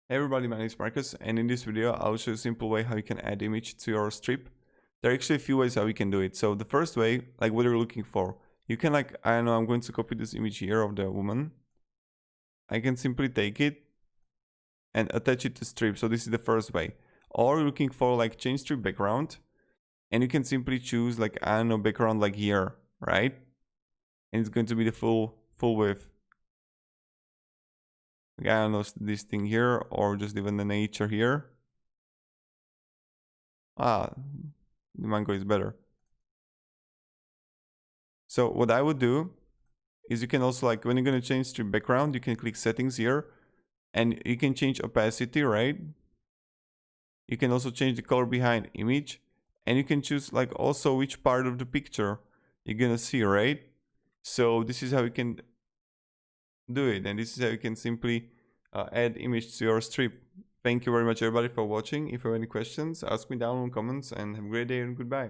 Hey everybody, my name is Marcus, and in this video I'll show you a simple way how you can add image to your strip. There are actually a few ways how you can do it. So the first way, like what you're looking for, you can I don't know, I'm going to copy this image here of the woman. I can simply take it and attach it to strip. So this is the first way. Or you're looking for like change strip background, and you can simply choose like I don't know, background like here, right? And it's going to be the full width. Like, I don't know, this thing here, or just even the nature here. The mango is better. So what I would do is you can also, like, when you're going to change strip background, you can click settings here and you can change opacity, right? You can also change the color behind image, and you can choose like also which part of the picture you're gonna see, right? So this is how you can do it, and this is how you can simply add image to your strip. Thank you very much everybody for watching. If you have any questions, ask me down in comments, and have a great day and goodbye.